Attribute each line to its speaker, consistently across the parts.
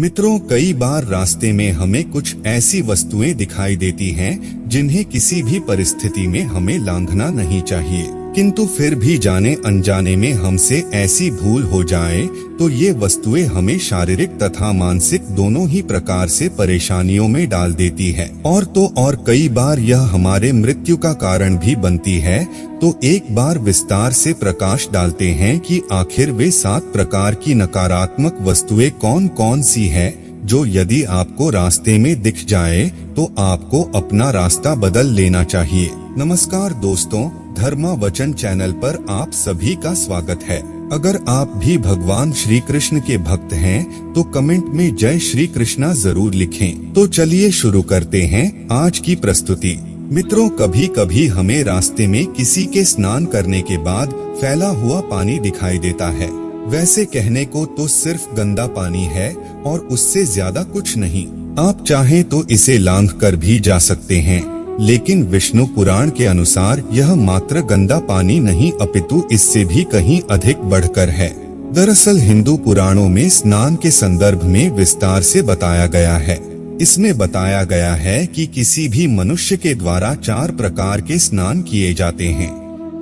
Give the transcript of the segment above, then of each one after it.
Speaker 1: मित्रों, कई बार रास्ते में हमें कुछ ऐसी वस्तुएं दिखाई देती हैं जिन्हें किसी भी परिस्थिति में हमें लांघना नहीं चाहिए, किंतु फिर भी जाने अनजाने में हमसे ऐसी भूल हो जाए तो ये वस्तुएं हमें शारीरिक तथा मानसिक दोनों ही प्रकार से परेशानियों में डाल देती है और कई बार यह हमारे मृत्यु का कारण भी बनती है। तो एक बार विस्तार से प्रकाश डालते हैं कि आखिर वे 7 प्रकार की नकारात्मक वस्तुएं कौन कौन सी है जो यदि आपको रास्ते में दिख जाए तो आपको अपना रास्ता बदल लेना चाहिए। नमस्कार दोस्तों, धर्मा वचन चैनल पर आप सभी का स्वागत है। अगर आप भी भगवान श्री कृष्ण के भक्त हैं तो कमेंट में जय श्री कृष्णा जरूर लिखें। तो चलिए शुरू करते हैं आज की प्रस्तुति। मित्रों, कभी कभी हमें रास्ते में किसी के स्नान करने के बाद फैला हुआ पानी दिखाई देता है। वैसे कहने को तो सिर्फ गंदा पानी है और उससे ज्यादा कुछ नहीं। आप चाहें तो इसे लांघ कर भी जा सकते हैं, लेकिन विष्णु पुराण के अनुसार यह मात्र गंदा पानी नहीं अपितु इससे भी कहीं अधिक बढ़कर है। दरअसल हिंदू पुराणों में स्नान के संदर्भ में विस्तार से बताया गया है। इसमें बताया गया है कि किसी भी मनुष्य के द्वारा 4 प्रकार के स्नान किए जाते हैं: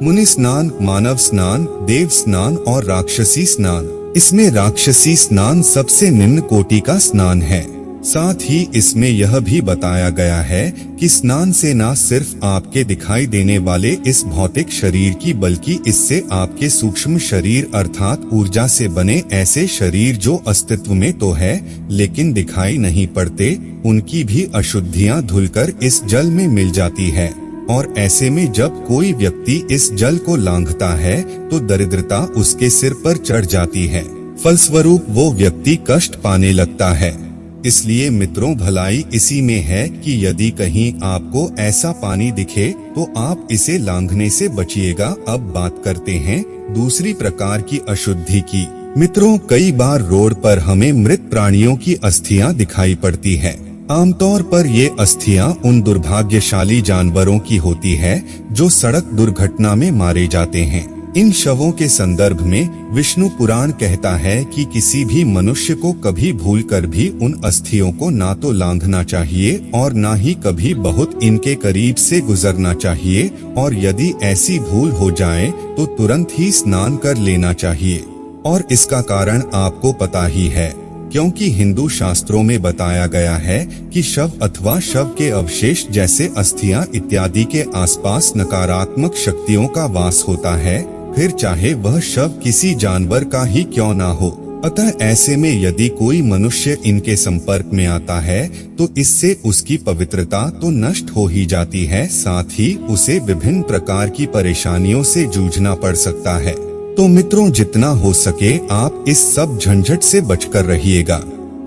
Speaker 1: मुनि स्नान, मानव स्नान, देव स्नान और राक्षसी स्नान। इसमें राक्षसी स्नान सबसे निम्न कोटि का स्नान है। साथ ही इसमें यह भी बताया गया है कि स्नान से न सिर्फ आपके दिखाई देने वाले इस भौतिक शरीर की बल्कि इससे आपके सूक्ष्म शरीर अर्थात ऊर्जा से बने ऐसे शरीर जो अस्तित्व में तो है लेकिन दिखाई नहीं पड़ते, उनकी भी अशुद्धियां धुलकर इस जल में मिल जाती है। और ऐसे में जब कोई व्यक्ति इस जल को लांघता है तो दरिद्रता उसके सिर पर चढ़ जाती है। फलस्वरूप वो व्यक्ति कष्ट पाने लगता है। इसलिए मित्रों, भलाई इसी में है कि यदि कहीं आपको ऐसा पानी दिखे तो आप इसे लांघने से बचिएगा। अब बात करते हैं दूसरी प्रकार की अशुद्धि की। मित्रों, कई बार रोड पर हमें मृत प्राणियों की अस्थियां दिखाई पड़ती है। आमतौर पर ये अस्थियां उन दुर्भाग्यशाली जानवरों की होती है जो सड़क दुर्घटना में मारे जाते हैं। इन शवों के संदर्भ में विष्णु पुराण कहता है कि किसी भी मनुष्य को कभी भूलकर भी उन अस्थियों को ना तो लांघना चाहिए और ना ही कभी बहुत इनके करीब से गुजरना चाहिए, और यदि ऐसी भूल हो जाए तो तुरंत ही स्नान कर लेना चाहिए। और इसका कारण आपको पता ही है, क्योंकि हिंदू शास्त्रों में बताया गया है कि शव अथवा शव के अवशेष जैसे अस्थियां इत्यादि के आसपास नकारात्मक शक्तियों का वास होता है, फिर चाहे वह शव किसी जानवर का ही क्यों ना हो। अतः ऐसे में यदि कोई मनुष्य इनके संपर्क में आता है तो इससे उसकी पवित्रता तो नष्ट हो ही जाती है, साथ ही उसे विभिन्न प्रकार की परेशानियों से जूझना पड़ सकता है। तो मित्रों, जितना हो सके आप इस सब झंझट से बचकर रहिएगा।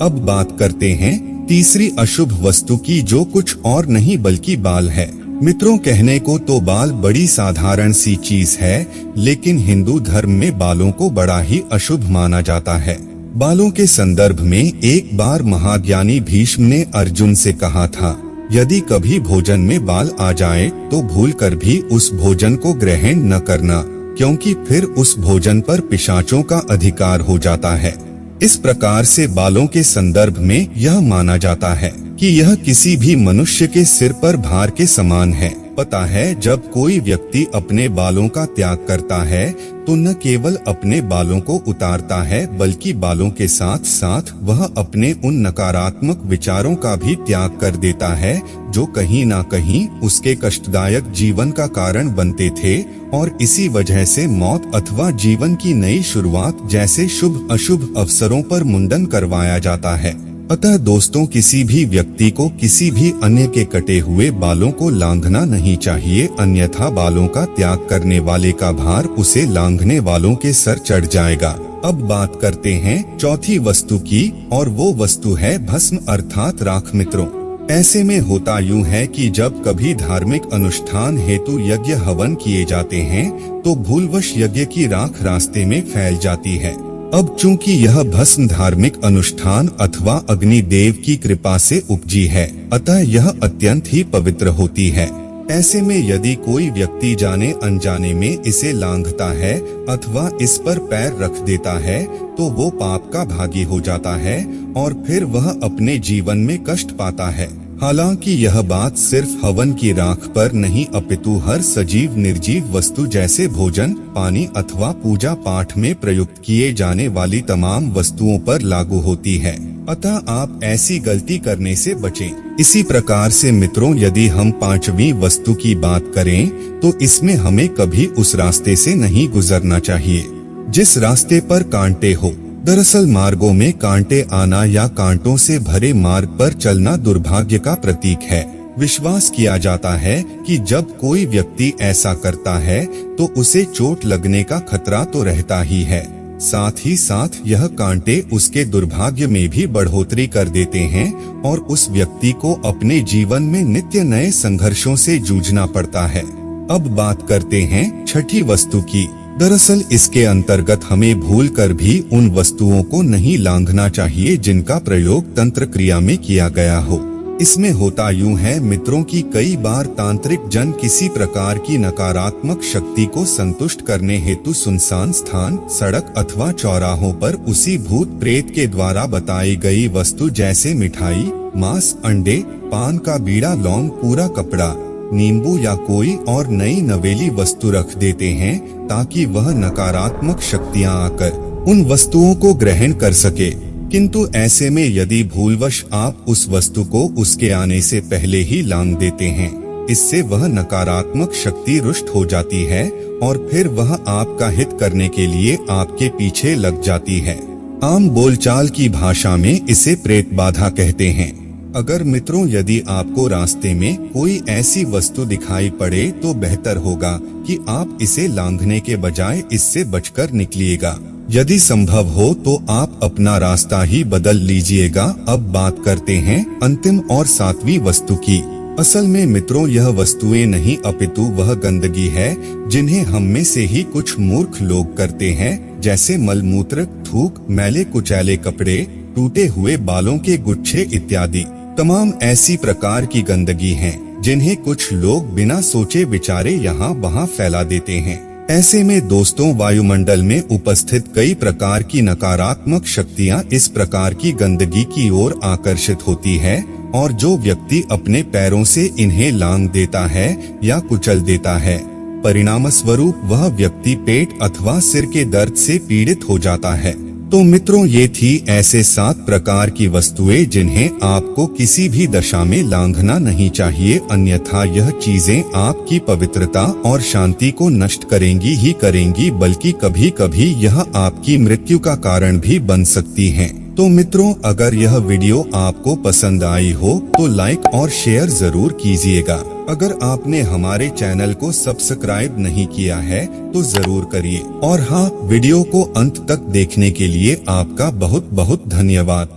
Speaker 1: अब बात करते हैं तीसरी अशुभ वस्तु की, जो कुछ और नहीं बल्कि बाल है। मित्रों, कहने को तो बाल बड़ी साधारण सी चीज है, लेकिन हिंदू धर्म में बालों को बड़ा ही अशुभ माना जाता है। बालों के संदर्भ में एक बार महाज्ञानी भीष्म ने अर्जुन से कहा था, यदि कभी भोजन में बाल आ जाए तो भूलकर भी उस भोजन को ग्रहण न करना, क्योंकि फिर उस भोजन पर पिशाचों का अधिकार हो जाता है। इस प्रकार से बालों के संदर्भ में यह माना जाता है कि यह किसी भी मनुष्य के सिर पर भार के समान है। पता है, जब कोई व्यक्ति अपने बालों का त्याग करता है तो न केवल अपने बालों को उतारता है बल्कि बालों के साथ साथ वह अपने उन नकारात्मक विचारों का भी त्याग कर देता है जो कहीं ना कहीं उसके कष्टदायक जीवन का कारण बनते थे, और इसी वजह से मौत अथवा जीवन की नई शुरुआत जैसे शुभ अशुभ अवसरों पर मुंडन करवाया जाता है। अतः दोस्तों, किसी भी व्यक्ति को किसी भी अन्य के कटे हुए बालों को लांघना नहीं चाहिए, अन्यथा बालों का त्याग करने वाले का भार उसे लांघने वालों के सर चढ़ जाएगा। अब बात करते हैं चौथी वस्तु की, और वो वस्तु है भस्म अर्थात राख। मित्रों, ऐसे में होता यूं है कि जब कभी धार्मिक अनुष्ठान हेतु यज्ञ हवन किए जाते हैं तो भूलवश यज्ञ की राख रास्ते में फैल जाती है। अब चूंकि यह भस्म धार्मिक अनुष्ठान अथवा अग्नि देव की कृपा से उपजी है, अतः यह अत्यंत ही पवित्र होती है। ऐसे में यदि कोई व्यक्ति जाने अनजाने में इसे लांघता है अथवा इस पर पैर रख देता है तो वो पाप का भागी हो जाता है और फिर वह अपने जीवन में कष्ट पाता है। हालांकि यह बात सिर्फ हवन की राख पर नहीं अपितु हर सजीव निर्जीव वस्तु जैसे भोजन, पानी अथवा पूजा पाठ में प्रयुक्त किए जाने वाली तमाम वस्तुओं पर लागू होती है। अतः आप ऐसी गलती करने से बचें। इसी प्रकार से मित्रों, यदि हम पांचवी वस्तु की बात करें तो इसमें हमें कभी उस रास्ते से नहीं गुजरना चाहिए जिस रास्ते पर कांटे हो। दरअसल मार्गों में कांटे आना या कांटों से भरे मार्ग पर चलना दुर्भाग्य का प्रतीक है। विश्वास किया जाता है कि जब कोई व्यक्ति ऐसा करता है तो उसे चोट लगने का खतरा तो रहता ही है, साथ ही साथ यह कांटे उसके दुर्भाग्य में भी बढ़ोतरी कर देते हैं और उस व्यक्ति को अपने जीवन में नित्य नए संघर्षों से जूझना पड़ता है। अब बात करते हैं छठी वस्तु की। दरअसल इसके अंतर्गत हमें भूलकर भी उन वस्तुओं को नहीं लांघना चाहिए जिनका प्रयोग तंत्र क्रिया में किया गया हो। इसमें होता यूं है मित्रों कि कई बार तांत्रिक जन किसी प्रकार की नकारात्मक शक्ति को संतुष्ट करने हेतु सुनसान स्थान, सड़क अथवा चौराहों पर उसी भूत प्रेत के द्वारा बताई गई वस्तु जैसे मिठाई, मांस, अंडे, पान का बीड़ा, लौंग, पूरा कपड़ा, नींबू या कोई और नई नवेली वस्तु रख देते हैं ताकि वह नकारात्मक शक्तियां आकर उन वस्तुओं को ग्रहण कर सके। किंतु ऐसे में यदि भूलवश आप उस वस्तु को उसके आने से पहले ही लांघ देते हैं, इससे वह नकारात्मक शक्ति रुष्ट हो जाती है और फिर वह आपका हित करने के लिए आपके पीछे लग जाती है। आम बोलचाल की भाषा में इसे प्रेत बाधा कहते हैं। अगर मित्रों, यदि आपको रास्ते में कोई ऐसी वस्तु दिखाई पड़े तो बेहतर होगा कि आप इसे लांघने के बजाय इससे बचकर निकलिएगा। यदि संभव हो तो आप अपना रास्ता ही बदल लीजिएगा। अब बात करते हैं अंतिम और सातवीं वस्तु की। असल में मित्रों, यह वस्तुएं नहीं अपितु वह गंदगी है जिन्हें हम में से ही कुछ मूर्ख लोग करते हैं, जैसे मलमूत्र, थूक, मैले कुचैले कपड़े, टूटे हुए बालों के गुच्छे इत्यादि। तमाम ऐसी प्रकार की गंदगी हैं जिन्हें कुछ लोग बिना सोचे विचारे यहाँ वहाँ फैला देते हैं। ऐसे में दोस्तों, वायुमंडल में उपस्थित कई प्रकार की नकारात्मक शक्तियाँ इस प्रकार की गंदगी की ओर आकर्षित होती है और जो व्यक्ति अपने पैरों से इन्हें लांघ देता है या कुचल देता है, परिणाम स्वरूप वह व्यक्ति पेट अथवा सिर के दर्द से पीड़ित हो जाता है। तो मित्रों, ये थी ऐसे 7 प्रकार की वस्तुएं जिन्हें आपको किसी भी दशा में लांघना नहीं चाहिए, अन्यथा यह चीजें आपकी पवित्रता और शांति को नष्ट करेंगी ही करेंगी, बल्कि कभी कभी यह आपकी मृत्यु का कारण भी बन सकती हैं। तो मित्रों, अगर यह वीडियो आपको पसंद आई हो तो लाइक और शेयर जरूर कीजिएगा। अगर आपने हमारे चैनल को सब्सक्राइब नहीं किया है तो जरूर करिए। और हाँ, वीडियो को अंत तक देखने के लिए आपका बहुत बहुत धन्यवाद।